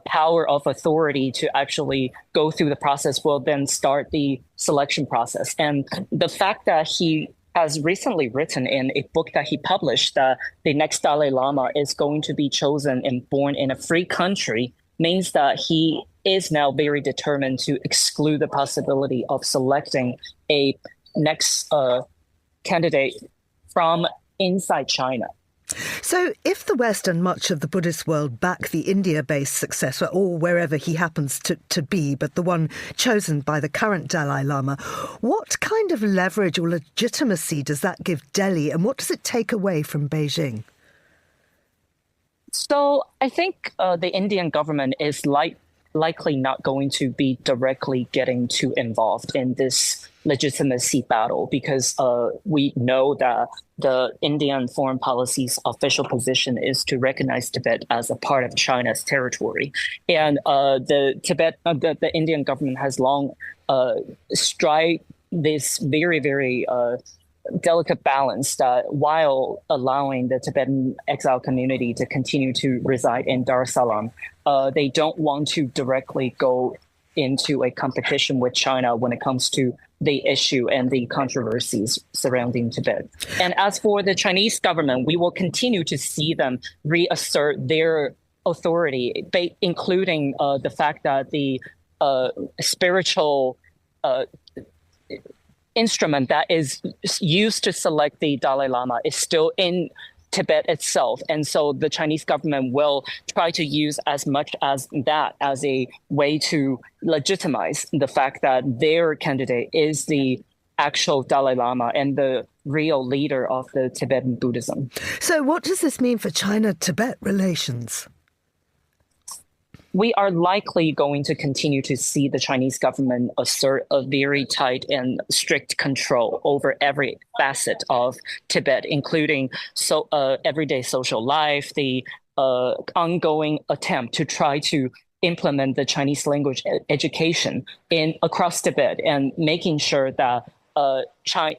power of authority to actually go through the process, will then start the selection process. And the fact that he has recently written in a book that he published that the next Dalai Lama is going to be chosen and born in a free country means that he is now very determined to exclude the possibility of selecting a next candidate from inside China. So if the West and much of the Buddhist world back the India-based successor, or wherever he happens to be, but the one chosen by the current Dalai Lama, what kind of leverage or legitimacy does that give Delhi, and what does it take away from Beijing? So I think the Indian government is likely not going to be directly getting too involved in this legitimacy battle, because we know that the Indian foreign policy's official position is to recognize Tibet as a part of China's territory. And the Indian government has long strived this very, very delicate balance that while allowing the Tibetan exile community to continue to reside in Dar es Salaam, they don't want to directly go into a competition with China when it comes to the issue and the controversies surrounding Tibet. And as for the Chinese government, we will continue to see them reassert their authority, including the fact that the spiritual instrument that is used to select the Dalai Lama is still in Tibet itself. And so the Chinese government will try to use as much as that as a way to legitimize the fact that their candidate is the actual Dalai Lama and the real leader of the Tibetan Buddhism. So what does this mean for China-Tibet relations? We are likely going to continue to see the Chinese government assert a very tight and strict control over every facet of Tibet, including everyday social life, the ongoing attempt to try to implement the Chinese language education across Tibet, and making sure that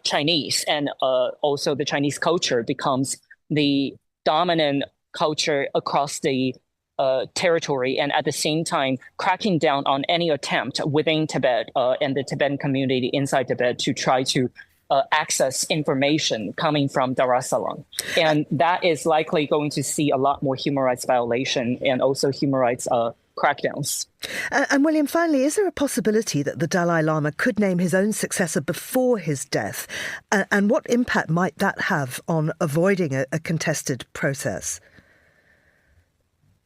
Chinese and also the Chinese culture becomes the dominant culture across the territory, and at the same time cracking down on any attempt within Tibet and the Tibetan community inside Tibet to try to access information coming from Dar es Salaam. And that is likely going to see a lot more human rights violation and also human rights crackdowns. And William, finally, is there a possibility that the Dalai Lama could name his own successor before his death? And what impact might that have on avoiding a contested process?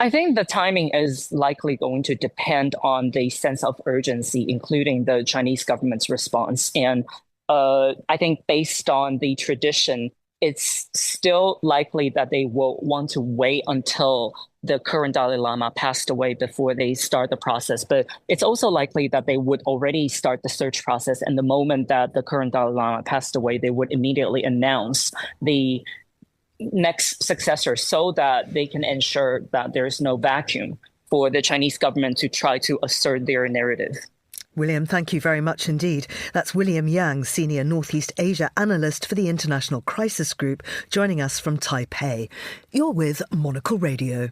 I think the timing is likely going to depend on the sense of urgency, including the Chinese government's response. And I think based on the tradition, it's still likely that they will want to wait until the current Dalai Lama passed away before they start the process. But it's also likely that they would already start the search process. And the moment that the current Dalai Lama passed away, they would immediately announce the next successor so that they can ensure that there is no vacuum for the Chinese government to try to assert their narrative. William, thank you very much indeed. That's William Yang, Senior Northeast Asia Analyst for the International Crisis Group, joining us from Taipei. You're with Monocle Radio.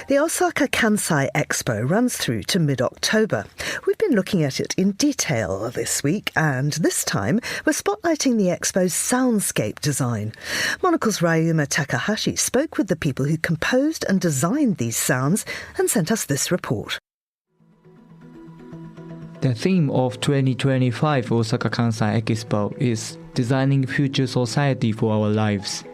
The Osaka Kansai Expo runs through to mid-October. We've been looking at it in detail this week, and this time we're spotlighting the Expo's soundscape design. Monocle's Ryuma Takahashi spoke with the people who composed and designed these sounds and sent us this report. The theme of 2025 Osaka Kansai Expo is Designing Future Society for Our Lives.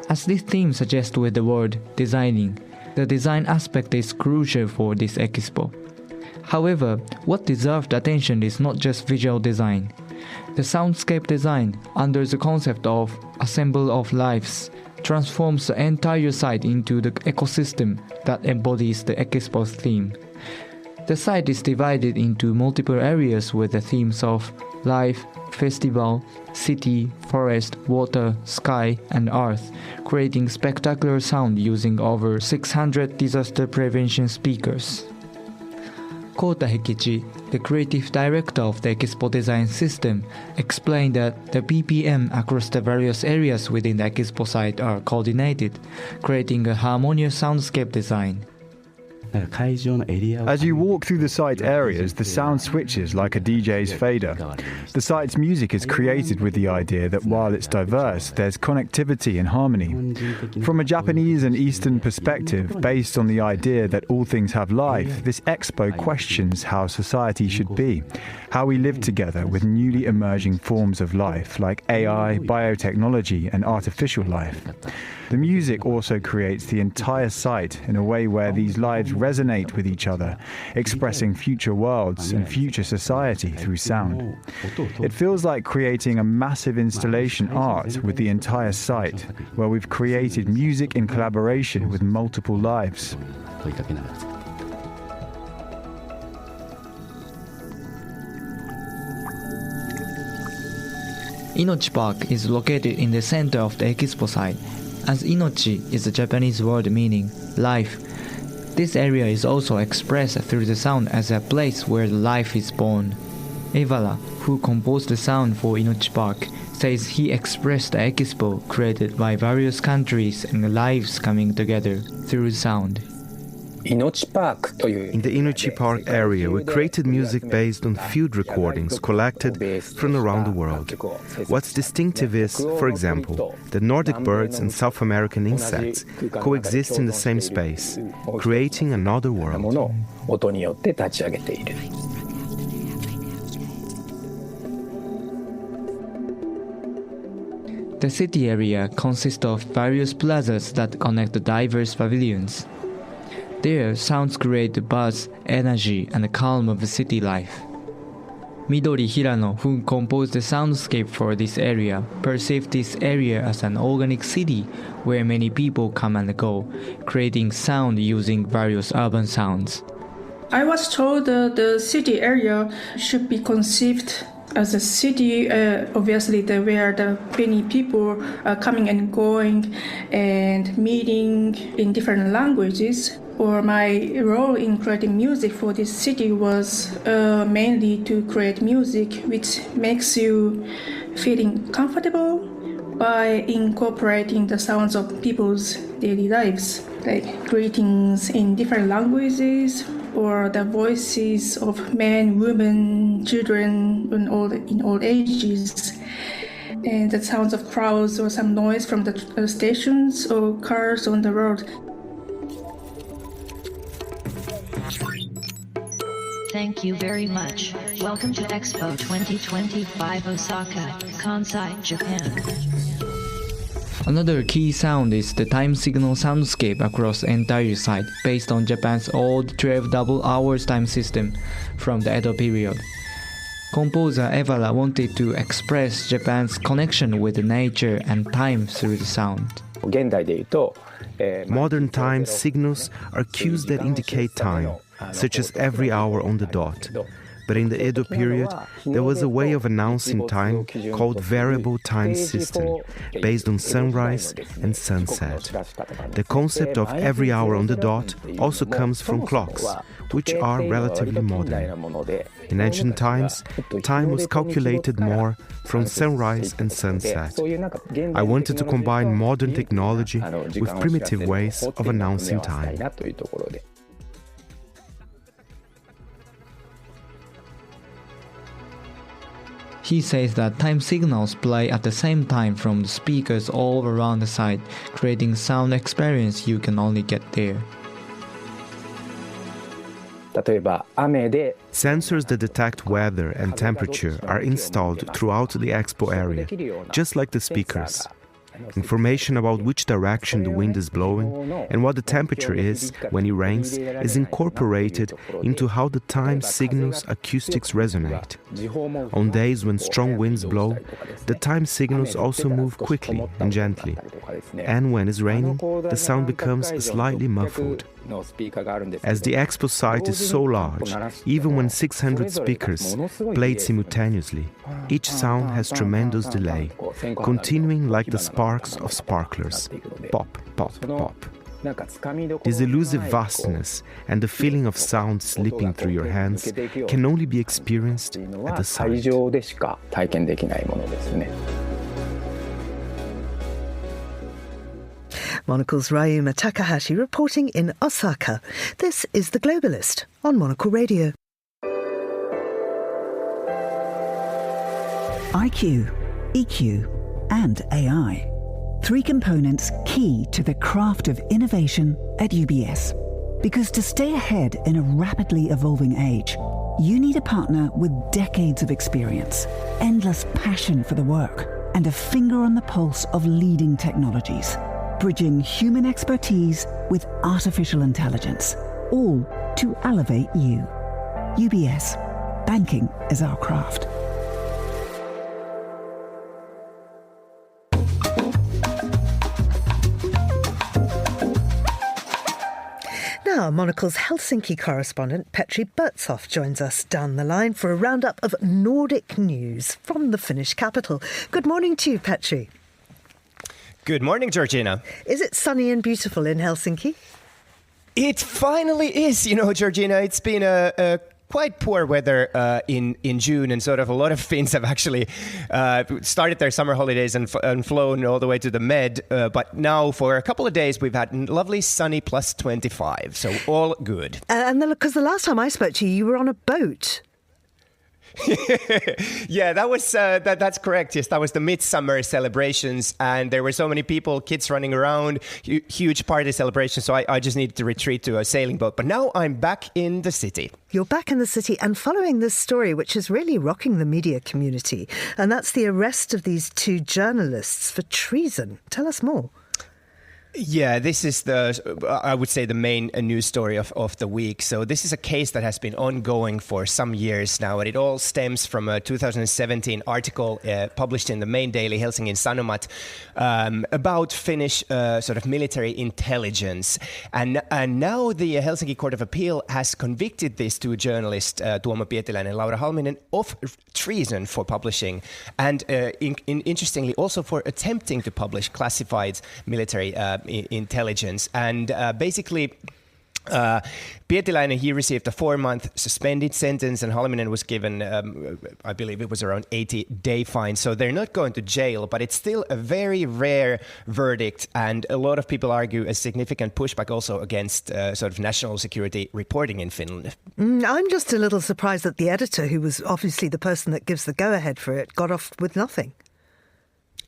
As this theme suggests with the word designing, the design aspect is crucial for this expo. However, what deserved attention is not just visual design. The soundscape design, under the concept of Assemble of Lives, transforms the entire site into the ecosystem that embodies the expo's theme. The site is divided into multiple areas with the themes of life, festival, city, forest, water, sky, and earth, creating spectacular sound using over 600 disaster prevention speakers. Kota Hekichi, the creative director of the Expo design system, explained that the BPM across the various areas within the Expo site are coordinated, creating a harmonious soundscape design. As you walk through the site areas, the sound switches like a DJ's fader. The site's music is created with the idea that while it's diverse, there's connectivity and harmony. From a Japanese and Eastern perspective, based on the idea that all things have life, this expo questions how society should be, how we live together with newly emerging forms of life like AI, biotechnology, and artificial life. The music also creates the entire site in a way where these lives resonate with each other, expressing future worlds and future society through sound. It feels like creating a massive installation art with the entire site, where we've created music in collaboration with multiple lives. Inochi Park is located in the center of the expo site. As inochi is a Japanese word meaning life, this area is also expressed through the sound as a place where life is born. Evala, who composed the sound for Inochi Park, says he expressed the expo created by various countries and lives coming together through sound. In the Inochi Park area, we created music based on field recordings collected from around the world. What's distinctive is, for example, that Nordic birds and South American insects coexist in the same space, creating another world. The city area consists of various plazas that connect the diverse pavilions. There, sounds create the buzz, energy, and the calm of the city life. Midori Hirano, who composed the soundscape for this area, perceived this area as an organic city where many people come and go, creating sound using various urban sounds. I was told that the city area should be conceived as a city, obviously where the many people are coming and going and meeting in different languages. Or my role in creating music for this city was mainly to create music which makes you feeling comfortable by incorporating the sounds of people's daily lives, like greetings in different languages, or the voices of men, women, children in all ages, and the sounds of crowds or some noise from the stations or cars on the road. Thank you very much. Welcome to Expo 2025 Osaka, Kansai, Japan. Another key sound is the time signal soundscape across the entire site, based on Japan's old 12 double hours time system from the Edo period. Composer Evala wanted to express Japan's connection with nature and time through the sound. Modern time signals are cues that indicate time, such as every hour on the dot. But in the Edo period, there was a way of announcing time called variable time system, based on sunrise and sunset. The concept of every hour on the dot also comes from clocks, which are relatively modern. In ancient times, time was calculated more from sunrise and sunset. I wanted to combine modern technology with primitive ways of announcing time. He says that time signals play at the same time from the speakers all around the site, creating sound experience you can only get there. Sensors that detect weather and temperature are installed throughout the expo area, just like the speakers. Information about which direction the wind is blowing and what the temperature is when it rains is incorporated into how the time signals acoustics resonate. On days when strong winds blow, the time signals also move quickly and gently. And when it's raining, the sound becomes slightly muffled. As the expo site is so large, even when 600 speakers played simultaneously, each sound has tremendous delay, continuing like the sparks of sparklers. Pop, pop, pop. This elusive vastness and the feeling of sound slipping through your hands can only be experienced at the site. Monocle's Ryuma Takahashi reporting in Osaka. This is The Globalist on Monocle Radio. IQ, EQ, and AI. 3 components key to the craft of innovation at UBS. Because to stay ahead in a rapidly evolving age, you need a partner with decades of experience, endless passion for the work, and a finger on the pulse of leading technologies, bridging human expertise with artificial intelligence. all to elevate you. UBS. Banking is our craft. Now, Monocle's Helsinki correspondent Petri Bertsoff joins us down the line for a roundup of Nordic news from the Finnish capital. Good morning to you, Petri. Good morning, Georgina. Is it sunny and beautiful in Helsinki? It finally is, Georgina. It's been a quite poor weather in June, and sort of a lot of Finns have actually started their summer holidays and flown all the way to the Med. But now for a couple of days we've had lovely sunny plus 25, so all good. And because the last time I spoke to you, you were on a boat. Yeah, that was that's correct. Yes, that was the midsummer celebrations, and there were so many people, kids running around, huge party celebration. So I just needed to retreat to a sailing boat. But now I'm back in the city. You're back in the city and following this story, which is really rocking the media community, and that's the arrest of these two journalists for treason. Tell us more. Yeah, this is I would say, the main news story of the week. So this is a case that has been ongoing for some years now, and it all stems from a 2017 article published in the main daily Helsingin Sanomat about Finnish sort of military intelligence. And now the Helsinki Court of Appeal has convicted these two journalists, Tuomo Pietiläinen and Laura Halminen, of treason for publishing, and interestingly also for attempting to publish classified military intelligence. And basically Pietiläinen, he received a 4-month suspended sentence, and Halminen was given, I believe it was around 80-day fine. So they're not going to jail, but it's still a very rare verdict, and a lot of people argue a significant pushback also against sort of national security reporting in Finland. I'm just a little surprised that the editor, who was obviously the person that gives the go-ahead for it, got off with nothing.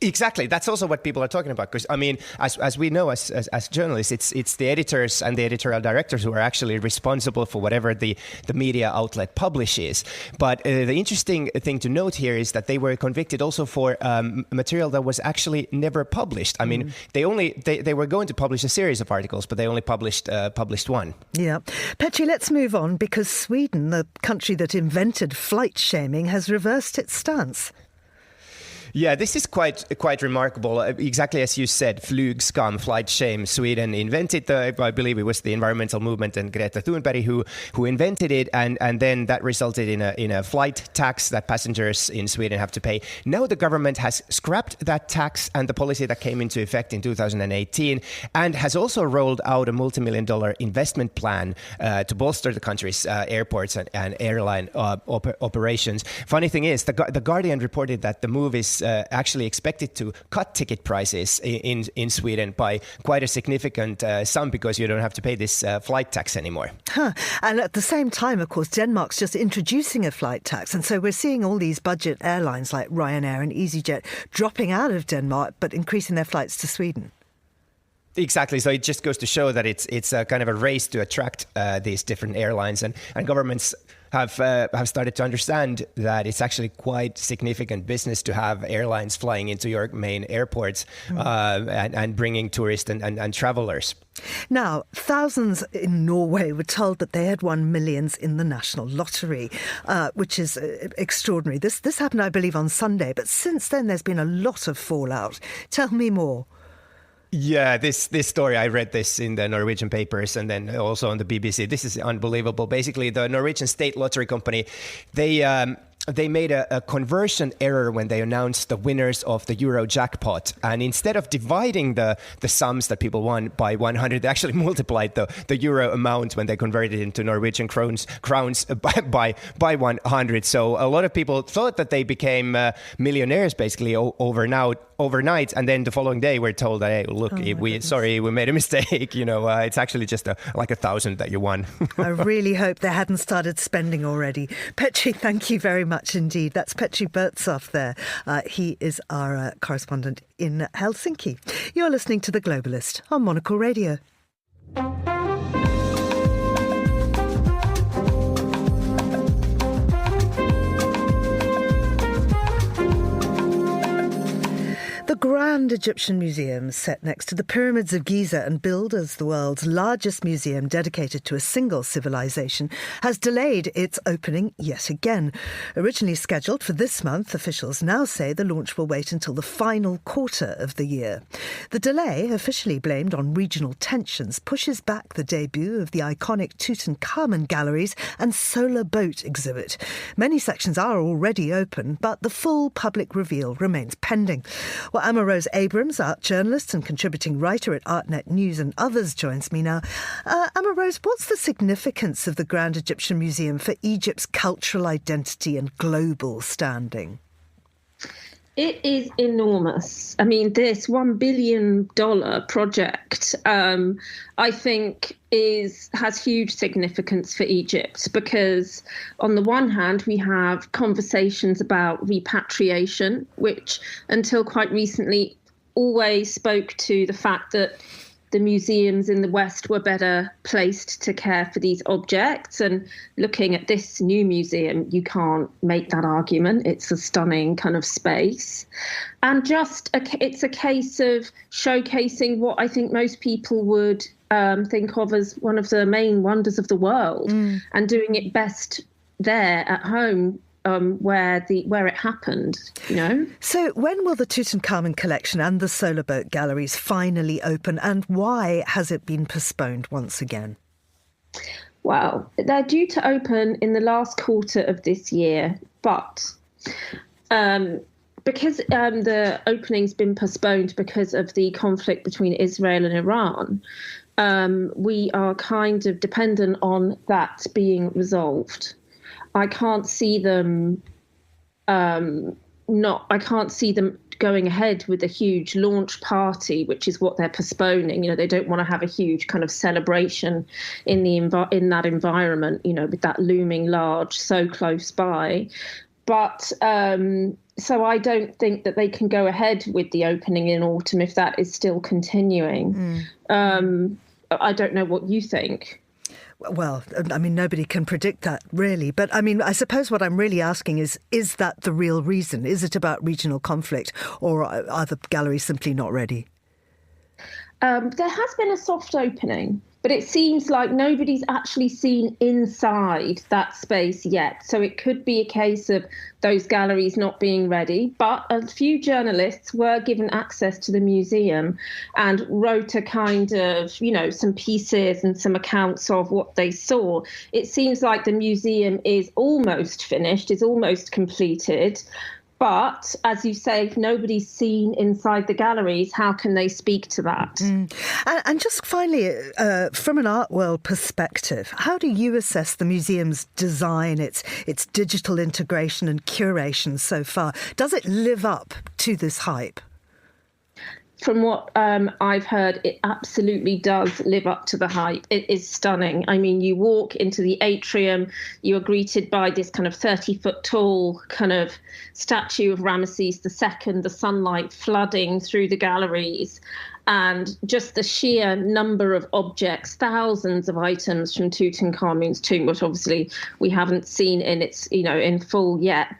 Exactly. That's also what people are talking about. Because, I mean, as we know, as journalists, it's the editors and the editorial directors who are actually responsible for whatever the media outlet publishes. But the interesting thing to note here is that they were convicted also for material that was actually never published. I mean, they were going to publish a series of articles, but they only published one. Yeah. Petri, let's move on, because Sweden, the country that invented flight shaming, has reversed its stance. Yeah, this is quite remarkable. Exactly as you said, flygskam, flight shame. Sweden invented I believe it was the environmental movement and Greta Thunberg who invented it, and then that resulted in a flight tax that passengers in Sweden have to pay. Now the government has scrapped that tax and the policy that came into effect in 2018, and has also rolled out a multi-million-dollar investment plan to bolster the country's airports and airline operations. Funny thing is, the Guardian reported that the move is actually expected to cut ticket prices in Sweden by quite a significant sum, because you don't have to pay this flight tax anymore. And at the same time, of course, Denmark's just introducing a flight tax. And so we're seeing all these budget airlines like Ryanair and EasyJet dropping out of Denmark, but increasing their flights to Sweden. Exactly. So it just goes to show that it's a kind of a race to attract these different airlines, and governments have started to understand that it's actually quite significant business to have airlines flying into your main airports and bringing tourists and travelers. Now, thousands in Norway were told that they had won millions in the national lottery, which is extraordinary. This happened, I believe, on Sunday, but since then there's been a lot of fallout. Tell me more. Yeah, this story, I read this in the Norwegian papers and then also on the BBC. This is unbelievable. Basically, the Norwegian State Lottery Company, they made a conversion error when they announced the winners of the Euro jackpot. And instead of dividing the sums that people won by 100, they actually multiplied the Euro amount when they converted it into Norwegian crowns by 100. So a lot of people thought that they became millionaires basically overnight, and then the following day we're told that, hey, look, we made a mistake. It's actually just like 1,000 that you won. I really hope they hadn't started spending already. Petri, thank you very much indeed. That's Petri Bertsoff there. He is our correspondent in Helsinki. You're listening to The Globalist on Monocle Radio. The Grand Egyptian Museum, set next to the pyramids of Giza and billed as the world's largest museum dedicated to a single civilization, has delayed its opening yet again. Originally scheduled for this month, officials now say the launch will wait until the final quarter of the year. The delay, officially blamed on regional tensions, pushes back the debut of the iconic Tutankhamun galleries and solar boat exhibit. Many sections are already open, but the full public reveal remains pending. Well, Emma Rose Abrams, art journalist and contributing writer at ArtNet News and Others, joins me now. Emma Rose, what's the significance of the Grand Egyptian Museum for Egypt's cultural identity and global standing? It is enormous. I mean, this $1 billion project, I think, has huge significance for Egypt because, on the one hand, we have conversations about repatriation, which, until quite recently, always spoke to the fact that the museums in the West were better placed to care for these objects. And looking at this new museum, you can't make that argument. It's a stunning kind of space. And it's a case of showcasing what I think most people would think of as one of the main wonders of the world and doing it best there at home. Where it happened, you know. So when will the Tutankhamun collection and the solar boat galleries finally open, and why has it been postponed once again? Well, they're due to open in the last quarter of this year, but because the opening's been postponed because of the conflict between Israel and Iran, we are kind of dependent on that being resolved. I can't see them going ahead with a huge launch party, which is what they're postponing. You know, they don't want to have a huge kind of celebration in that environment, you know, with that looming large so close by. But so I don't think that they can go ahead with the opening in autumn if that is still continuing. I don't know what you think. Well, I mean, nobody can predict that, really. But, I mean, I suppose what I'm really asking is that the real reason? Is it about regional conflict, or are the galleries simply not ready? There has been a soft opening, but it seems like nobody's actually seen inside that space yet. So it could be a case of those galleries not being ready. But a few journalists were given access to the museum and wrote a kind of, you know, some pieces and some accounts of what they saw. It seems like the museum is almost finished, is almost completed. But, as you say, if nobody's seen inside the galleries, how can they speak to that? And just finally, from an art world perspective, how do you assess the museum's design, its digital integration and curation so far? Does it live up to this hype? From what I've heard, it absolutely does live up to the hype. It is stunning. I mean, you walk into the atrium, you are greeted by this kind of 30-foot tall kind of statue of Ramesses II, the sunlight flooding through the galleries, and just the sheer number of objects, thousands of items from Tutankhamun's tomb, which obviously we haven't seen in its, you know, in full yet.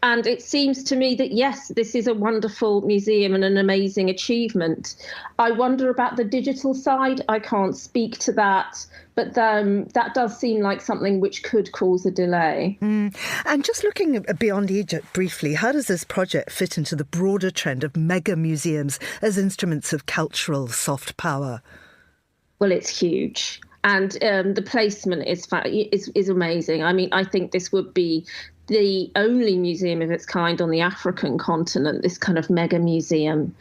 And it seems to me that, yes, this is a wonderful museum and an amazing achievement. I wonder about the digital side. I can't speak to that, but that does seem like something which could cause a delay. And just looking beyond Egypt briefly, how does this project fit into the broader trend of mega museums as instruments of cultural soft power? Well, it's huge. And the placement is amazing. I mean, I think this would be the only museum of its kind on the African continent, this kind of mega museum.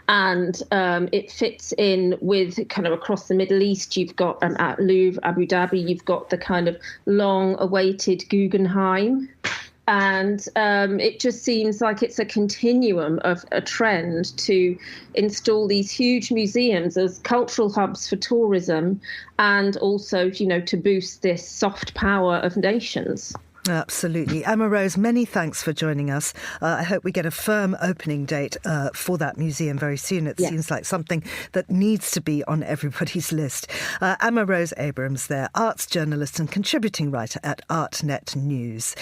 And it fits in with kind of across the Middle East. You've got at Louvre, Abu Dhabi, you've got the kind of long-awaited Guggenheim. And it just seems like it's a continuum of a trend to install these huge museums as cultural hubs for tourism and also, you know, to boost this soft power of nations. Absolutely. Emma Rose, many thanks for joining us. I hope we get a firm opening date for that museum very soon. It seems like something that needs to be on everybody's list. Emma Rose Abrams there, arts journalist and contributing writer at ArtNet News.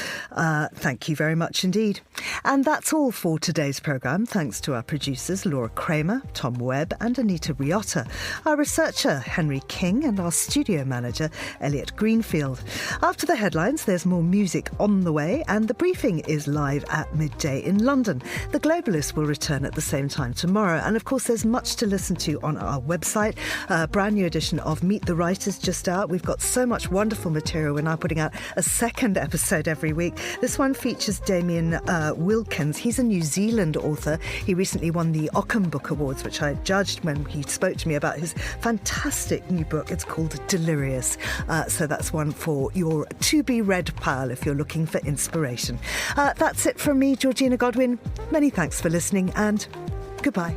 Thank you very much indeed. And that's all for today's programme. Thanks to our producers, Laura Kramer, Tom Webb and Anita Riotta, our researcher, Henry King, and our studio manager, Elliot Greenfield. After the headlines, there's more music on the way, and the briefing is live at midday in London. The Globalist will return at the same time tomorrow, and of course there's much to listen to on our website. A brand new edition of Meet the Writers just out. We've got so much wonderful material. We're now putting out a second episode every week. This one features Damien Wilkins. He's a New Zealand author. He recently won the Ockham Book Awards, which I judged when he spoke to me about his fantastic new book. It's called Delirious. So that's one for your to-be-read pile if you're looking for inspiration. That's it from me, Georgina Godwin. Many thanks for listening and goodbye.